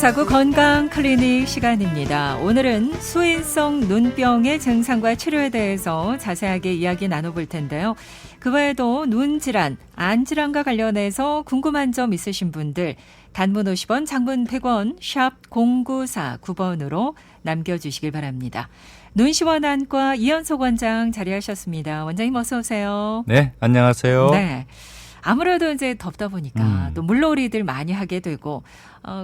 의사구 건강 클리닉 시간입니다. 오늘은 수인성 눈병의 증상과 치료에 대해서 자세하게 이야기 나눠볼 텐데요. 그 외에도 눈 질환, 안 질환과 관련해서 궁금한 점 있으신 분들 단문 50원, 장문 100원, 샵 0949번으로 남겨주시길 바랍니다. 눈시원안과 이현석 원장 자리하셨습니다. 원장님 어서 오세요. 네, 안녕하세요. 네. 아무래도 이제 덥다 보니까 또 물놀이들 많이 하게 되고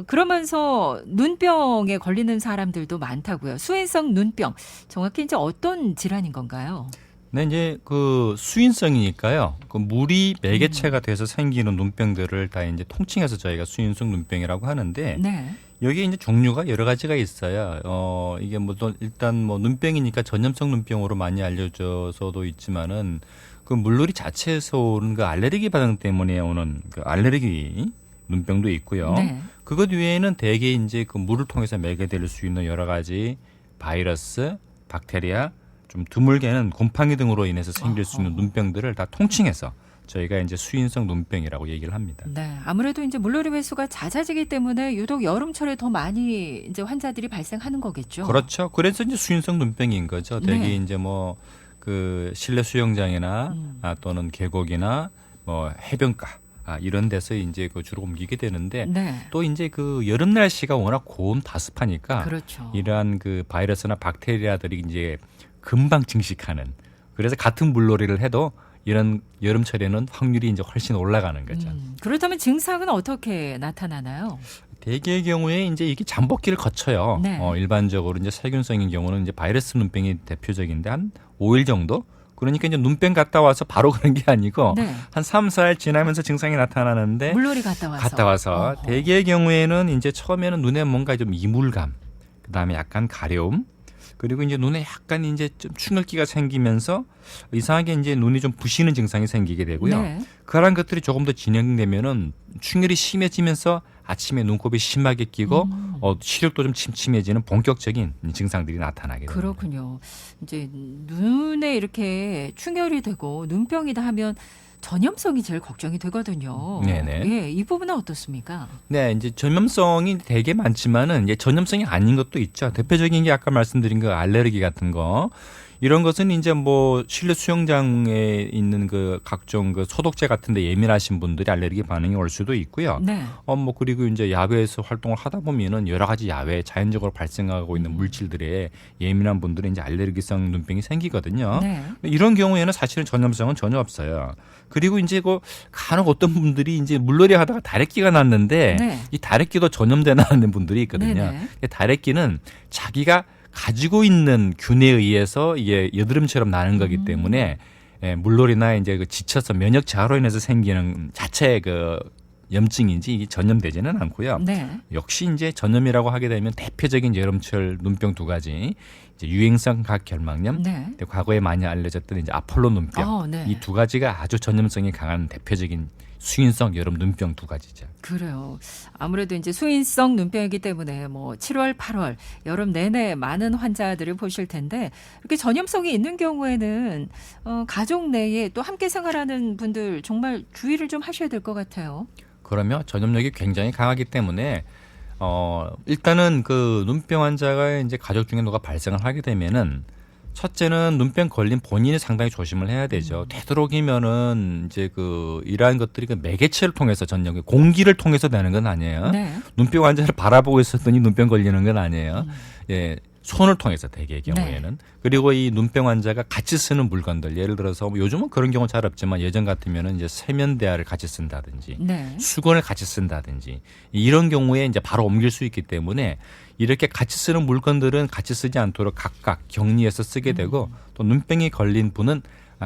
그러면서 눈병에 걸리는 사람들도 많다고요. 수인성 눈병. 정확히 이제 어떤 질환인 건가요? 네, 이제 그 수인성이니까요. 그 물이 매개체가 돼서 생기는 눈병들을 다 이제 통칭해서 저희가 수인성 눈병이라고 하는데 네. 여기에 이제 종류가 여러 가지가 있어요. 이게 뭐 또 일단 뭐 눈병이니까 전염성 눈병으로 많이 알려져서도 있지만은 그 물놀이 자체에서 오는 그 알레르기 반응 때문에 오는 그 알레르기 눈병도 있고요. 네. 그것 외에는 대개 이제 그 물을 통해서 매개될 수 있는 여러 가지 바이러스, 박테리아, 좀 드물게는 곰팡이 등으로 인해서 생길 수 있는 눈병들을 다 통칭해서 저희가 이제 수인성 눈병이라고 얘기를 합니다. 네. 아무래도 이제 물놀이 횟수가 잦아지기 때문에 유독 여름철에 더 많이 이제 환자들이 발생하는 거겠죠. 그렇죠. 그래서 이제 수인성 눈병인 거죠. 대개 네. 이제 뭐 그 실내 수영장이나 또는 계곡이나 뭐 해변가 이런 데서 이제 그 주로 옮기게 되는데 네. 또 이제 그 여름 날씨가 워낙 고온 다습하니까 그렇죠. 이러한 그 바이러스나 박테리아들이 이제 금방 증식하는 그래서 같은 물놀이를 해도 이런 여름철에는 확률이 이제 훨씬 올라가는 거죠. 그렇다면 증상은 어떻게 나타나나요? 대개의 경우에 이제 이게 잠복기를 거쳐요. 네. 일반적으로 이제 세균성인 경우는 이제 바이러스 눈병이 대표적인데 한 5일 정도? 그러니까 이제 눈병 갔다 와서 바로 그런 게 아니고 네. 한 3, 4일 지나면서 증상이 나타나는데 물놀이 갔다 와서. 어허. 대개의 경우에는 이제 처음에는 눈에 뭔가 좀 이물감, 그다음에 약간 가려움, 그리고 이제 눈에 약간 이제 좀 충혈기가 생기면서 이상하게 이제 눈이 좀 부시는 증상이 생기게 되고요. 네. 그러한 것들이 조금 더 진행되면은 충혈이 심해지면서 아침에 눈곱이 심하게 끼고 시력도 좀 침침해지는 본격적인 증상들이 나타나게 됩니다. 그렇군요. 이제 눈에 이렇게 충혈이 되고 눈병이다 하면 전염성이 제일 걱정이 되거든요. 네네. 예, 이 부분은 어떻습니까? 네, 이제 전염성이 되게 많지만은 이제 전염성이 아닌 것도 있죠. 대표적인 게 아까 말씀드린 그 알레르기 같은 거. 이런 것은 이제 뭐 실내 수영장에 있는 그 각종 그 소독제 같은 데 예민하신 분들이 알레르기 반응이 올 수도 있고요. 네. 뭐 그리고 이제 야외에서 활동을 하다 보면은 여러 가지 야외에 자연적으로 발생하고 있는 물질들에 예민한 분들은 이제 알레르기성 눈병이 생기거든요. 네. 이런 경우에는 사실은 전염성은 전혀 없어요. 그리고 이제 그 간혹 어떤 분들이 이제 물놀이 하다가 다래끼가 났는데 네. 이 다래끼도 전염되는 분들이 있거든요. 네네. 다래끼는 자기가 가지고 있는 균에 의해서 이게 여드름처럼 나는 거기 때문에 물놀이나 이제 그 지쳐서 면역 저하로 인해서 생기는 자체의 그 염증인지 이게 전염되지는 않고요. 네. 역시 이제 전염이라고 하게 되면 대표적인 여름철 눈병 두 가지, 이제 유행성 각결막염, 네. 과거에 많이 알려졌던 이제 아폴로 눈병, 네. 이 두 가지가 아주 전염성이 강한 대표적인 수인성 여름 눈병 두 가지죠. 그래요. 아무래도 이제 수인성 눈병이기 때문에 뭐 7월, 8월 여름 내내 많은 환자들을 보실 텐데 이렇게 전염성이 있는 경우에는 가족 내에 또 함께 생활하는 분들 정말 주의를 좀 하셔야 될 것 같아요. 그러면 전염력이 굉장히 강하기 때문에 일단은 그 눈병 환자가 이제 가족 중에 누가 발생을 하게 되면은 첫째는 눈병 걸린 본인이 상당히 조심을 해야 되죠. 되도록이면은 이제 그 이러한 것들이 그 매개체를 통해서 전염이 공기를 통해서 되는 건 아니에요. 네. 눈병 환자를 바라보고 있었더니 눈병 걸리는 건 아니에요. 예. 손을 통해서 대개의 경우에는. 그리고 이 눈병 환자가 같이 쓰는 물건들 예를 들어서 뭐 요즘은 그런 경우 잘 없지만 예전 같으면은 이제 세면대야를 같이 쓴다든지 네. 수건을 같이 쓴다든지 이런 경우에 이제 바로 옮길 수 있기 때문에 이렇게 같이 쓰는 물건들은 같이 쓰지 않도록 각각 격리해서 쓰게 되고 또 눈병이 걸린 분은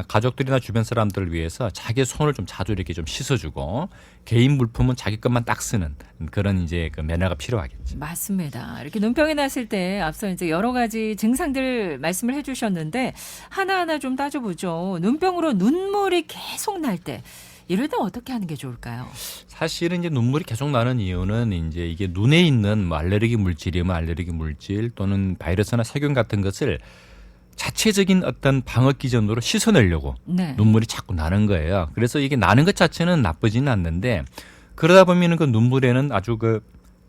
가족들이나 주변 사람들을 위해서 자기 손을 좀 자주 이렇게 좀 씻어주고 개인 물품은 자기 것만 딱 쓰는 그런 이제 그 매너가 필요하겠죠. 맞습니다. 이렇게 눈병이 났을 때 앞서 이제 여러 가지 증상들 말씀을 해주셨는데 하나하나 좀 따져보죠. 눈병으로 눈물이 계속 날 때 이럴 때 어떻게 하는 게 좋을까요? 사실은 이제 눈물이 계속 나는 이유는 이제 이게 눈에 있는 뭐 알레르기 물질이면 알레르기 물질 또는 바이러스나 세균 같은 것을 자체적인 어떤 방어 기전으로 씻어내려고 네. 눈물이 자꾸 나는 거예요. 그래서 이게 나는 것 자체는 나쁘지는 않는데 그러다 보면은 그 눈물에는 아주 그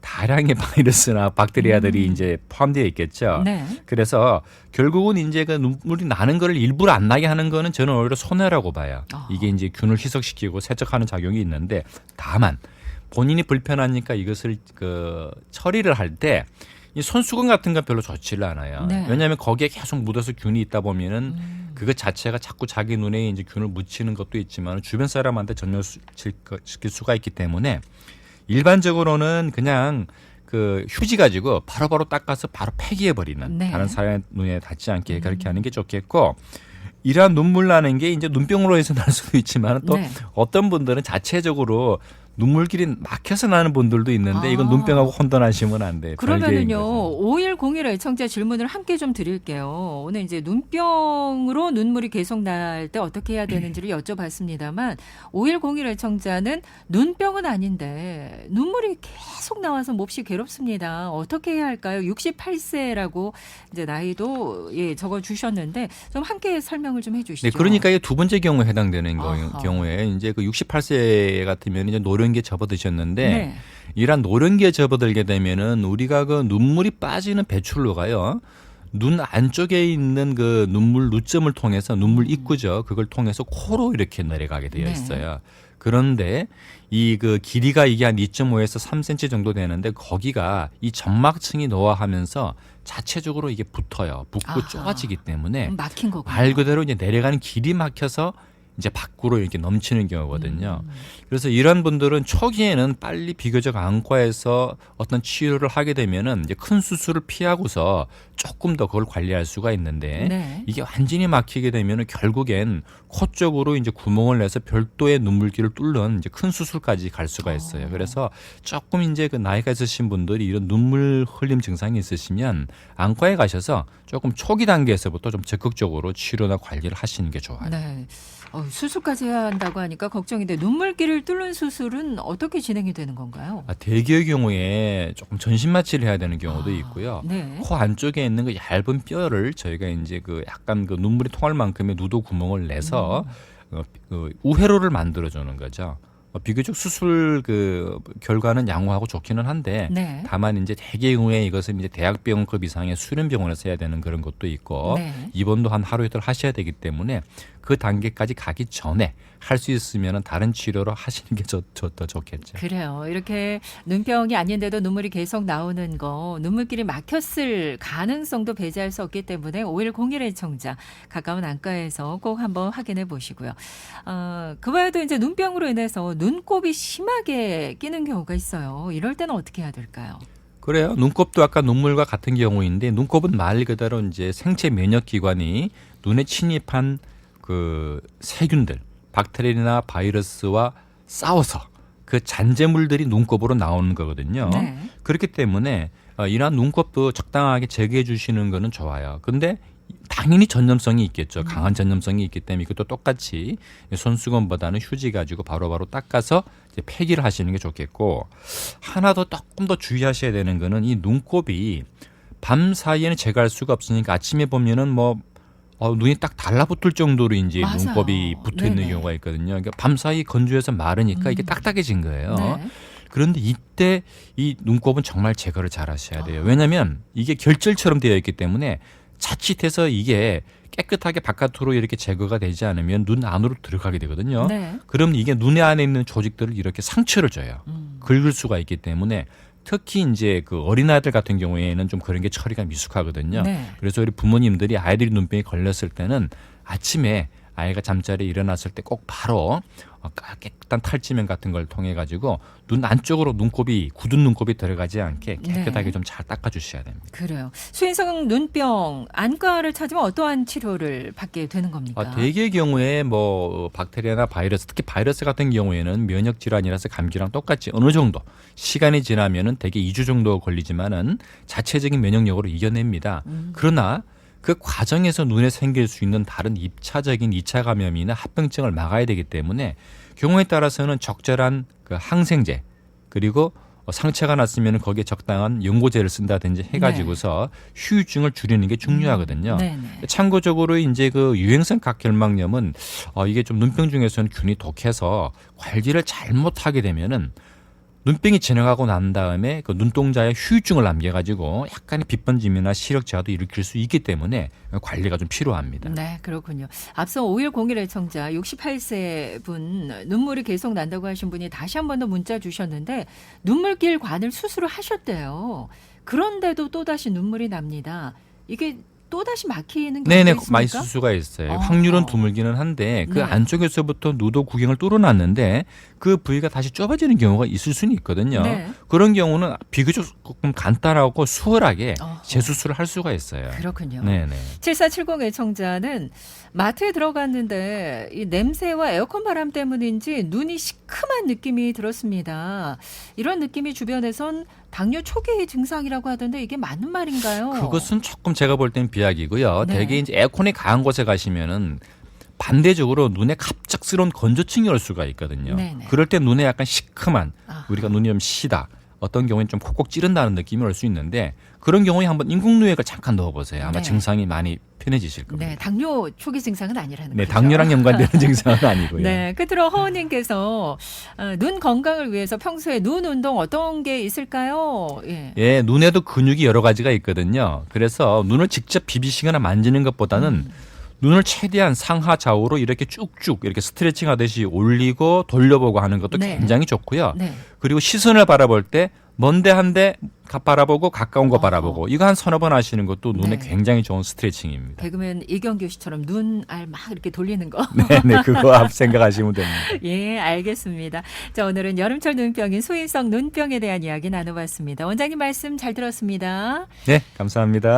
다량의 바이러스나 박테리아들이 이제 포함되어 있겠죠. 네. 그래서 결국은 이제 그 눈물이 나는 거를 일부러 안 나게 하는 거는 저는 오히려 손해라고 봐요. 이게 이제 균을 희석시키고 세척하는 작용이 있는데, 다만 본인이 불편하니까 이것을 그 처리를 할 때 이 손수건 같은 건 별로 좋지를 않아요. 네. 왜냐하면 거기에 계속 묻어서 균이 있다 보면은 그것 자체가 자꾸 자기 눈에 이제 균을 묻히는 것도 있지만 주변 사람한테 전염시킬 수가 있기 때문에 일반적으로는 그냥 그 휴지 가지고 바로바로 닦아서 바로 폐기해 버리는, 네. 다른 사람의 눈에 닿지 않게 그렇게 하는 게 좋겠고, 이러한 눈물 나는 게 이제 눈병으로 해서 날 수도 있지만 또 네. 어떤 분들은 자체적으로 눈물길이 막혀서 나는 분들도 있는데 이건 아. 눈병하고 혼돈하시면 안 돼요. 별개인 그러면은요, 거죠. 5101 애청자 질문을 함께 좀 드릴게요. 오늘 이제 눈병으로 눈물이 계속 날 때 어떻게 해야 되는지를 여쭤봤습니다만, 5101 애청자는 눈병은 아닌데 눈물이 계속 나와서 몹시 괴롭습니다. 어떻게 해야 할까요? 68세라고 이제 나이도 적어 주셨는데 좀 함께 설명을 좀 해주시죠. 네, 그러니까 이게 두 번째 경우에 해당되는 아하. 경우에 이제 그 68세 같으면 이제 노령기에 접어드셨는데, 네. 이러한 노령기에 접어들게 되면은 우리가 그 눈물이 빠지는 배출로가요, 눈 안쪽에 있는 그 눈물 누점을 통해서, 눈물 입구죠, 그걸 통해서 코로 이렇게 내려가게 되어 네. 있어요. 그런데 이 그 길이가 이게 한 2.5에서 3cm 정도 되는데, 거기가 이 점막층이 노화하면서 자체적으로 이게 붙어요. 붙고 아하. 좁아지기 때문에 막힌 거군요. 말 그대로 이제 내려가는 길이 막혀서 이제 밖으로 이렇게 넘치는 경우거든요. 그래서 이런 분들은 초기에는 빨리 비교적 안과에서 어떤 치료를 하게 되면은 이제 큰 수술을 피하고서 조금 더 그걸 관리할 수가 있는데, 네. 이게 완전히 막히게 되면은 결국엔 코 쪽으로 이제 구멍을 내서 별도의 눈물길을 뚫는 이제 큰 수술까지 갈 수가 있어요. 그래서 조금 이제 그 나이가 있으신 분들이 이런 눈물 흘림 증상이 있으시면 안과에 가셔서 조금 초기 단계에서부터 좀 적극적으로 치료나 관리를 하시는 게 좋아요. 네. 수술까지 해야 한다고 하니까 걱정인데, 눈물길을 뚫는 수술은 어떻게 진행이 되는 건가요? 대개의 경우에 조금 전신 마취를 해야 되는 경우도 있고요. 네. 코 안쪽에 있는 그 얇은 뼈를 저희가 이제 그 약간 그 눈물이 통할 만큼의 누도 구멍을 내서 그 우회로를 만들어 주는 거죠. 비교적 수술 그 결과는 양호하고 좋기는 한데, 네. 다만 이제 대개의 경우에 이것은 이제 대학병급 이상의 수련병원에서 해야 되는 그런 것도 있고, 네. 입원도 한 하루 이틀 하셔야 되기 때문에 그 단계까지 가기 전에 할 수 있으면 다른 치료로 하시는 게 더 좋겠죠. 그래요. 이렇게 눈병이 아닌데도 눈물이 계속 나오는 거, 눈물길이 막혔을 가능성도 배제할 수 없기 때문에 5101 애청자 가까운 안과에서 꼭 한번 확인해 보시고요. 그 외에도 이제 눈병으로 인해서 눈곱이 심하게 끼는 경우가 있어요. 이럴 때는 어떻게 해야 될까요? 그래요. 눈곱도 아까 눈물과 같은 경우인데, 눈곱은 말 그대로 이제 생체 면역 기관이 눈에 침입한 그 세균들, 박테리아나 바이러스와 싸워서 그 잔재물들이 눈곱으로 나오는 거거든요. 네. 그렇기 때문에 이러한 눈곱도 적당하게 제거해 주시는 거는 좋아요. 근데 당연히 전염성이 있겠죠. 강한 전염성이 있기 때문에 이것도 똑같이 손수건보다는 휴지 가지고 바로바로 닦아서 이제 폐기를 하시는 게 좋겠고, 하나 더 조금 더 주의하셔야 되는 거는, 이 눈곱이 밤 사이에는 제거할 수가 없으니까 아침에 보면은 뭐 눈이 딱 달라붙을 정도로 이제 맞아요. 눈곱이 붙어 있는 네네. 경우가 있거든요. 그러니까 밤 사이 건조해서 마르니까 이게 딱딱해진 거예요. 네. 그런데 이때 이 눈곱은 정말 제거를 잘 하셔야 돼요. 왜냐하면 이게 결절처럼 되어 있기 때문에 자칫해서 이게 깨끗하게 바깥으로 이렇게 제거가 되지 않으면 눈 안으로 들어가게 되거든요. 네. 그럼 이게 눈에 안에 있는 조직들을 이렇게 상처를 줘요. 긁을 수가 있기 때문에, 특히 이제 그 어린아이들 같은 경우에는 좀 그런 게 처리가 미숙하거든요. 네. 그래서 우리 부모님들이 아이들이 눈병이 걸렸을 때는 아침에 아이가 잠자리에 일어났을 때 꼭 바로 깨끗한 탈지면 같은 걸 통해 가지고 눈 안쪽으로 눈곱이, 굳은 눈곱이 들어가지 않게 깨끗하게 네. 좀 잘 닦아주셔야 됩니다. 그래요. 수인성 눈병, 안과를 찾으면 어떠한 치료를 받게 되는 겁니까? 대개의 경우에 뭐 박테리아나 바이러스, 특히 바이러스 같은 경우에는 면역 질환이라서 감기랑 똑같이 어느 정도 시간이 지나면은 대개 2주 정도 걸리지만은 자체적인 면역력으로 이겨냅니다. 그러나 그 과정에서 눈에 생길 수 있는 다른 입차적인 2차 감염이나 합병증을 막아야 되기 때문에, 경우에 따라서는 적절한 그 항생제, 그리고 상처가 났으면 거기에 적당한 연고제를 쓴다든지 해가지고서 후유증을 줄이는 게 중요하거든요. 네네. 참고적으로 이제 그 유행성 각혈막염은 이게 좀 눈병 중에서는 균이 독해서 관리를 잘못하게 되면은 눈병이 지나가고 난 다음에 그 눈동자에 후유증을 남겨가지고 약간의 빛번짐이나 시력 저하도 일으킬 수 있기 때문에 관리가 좀 필요합니다. 네, 그렇군요. 앞서 5101 애청자 68세 분 눈물이 계속 난다고 하신 분이 다시 한 번 더 문자 주셨는데 눈물길 관을 수술을 하셨대요. 그런데도 또다시 눈물이 납니다. 이게 또다시 막히는 경우가 네네, 있습니까? 많이 쓸 수가 있어요. 확률은 드물기는 한데 그 네. 안쪽에서부터 누도 구경을 뚫어놨는데 그 부위가 다시 좁아지는 경우가 있을 수는 있거든요. 네. 그런 경우는 비교적 조금 간단하고 수월하게 어허. 재수술을 할 수가 있어요. 그렇군요. 네네. 7470 애청자는 마트에 들어갔는데 이 냄새와 에어컨 바람 때문인지 눈이 시큼한 느낌이 들었습니다. 이런 느낌이 주변에선 당뇨 초기 증상이라고 하던데 이게 맞는 말인가요? 그것은 조금 제가 볼 때는 비약이고요. 네. 대개 이제 에어컨이 강한 곳에 가시면은 반대적으로 눈에 갑작스러운 건조증이 올 수가 있거든요. 네네. 그럴 때 눈에 약간 시큼한 아하. 우리가 눈이 좀 시다. 어떤 경우에는 좀 콕콕 찌른다는 느낌이 올 수 있는데 그런 경우에 한번 인공누액을 잠깐 넣어보세요. 아마 네. 증상이 많이 편해지실 겁니다. 네, 당뇨 초기 증상은 아니라는 네, 거죠. 당뇨랑 연관되는 증상은 아니고요. 네, 끝으로 허원님께서 눈 건강을 위해서 평소에 눈 운동 어떤 게 있을까요? 예. 예, 눈에도 근육이 여러 가지가 있거든요. 그래서 눈을 직접 비비시거나 만지는 것보다는 눈을 최대한 상하 좌우로 이렇게 쭉쭉 이렇게 스트레칭 하듯이 올리고 돌려보고 하는 것도 네. 굉장히 좋고요. 네. 그리고 시선을 바라볼 때 먼데 한 대 바라보고 가까운 거 어허. 바라보고 이거 한 서너 번 하시는 것도 눈에 네. 굉장히 좋은 스트레칭입니다. 개그맨 이경규 씨처럼 눈알 막 이렇게 돌리는 거. 네, 그거 생각하시면 됩니다. 예, 알겠습니다. 자, 오늘은 여름철 눈병인 소인성 눈병에 대한 이야기 나눠봤습니다. 원장님 말씀 잘 들었습니다. 네, 감사합니다.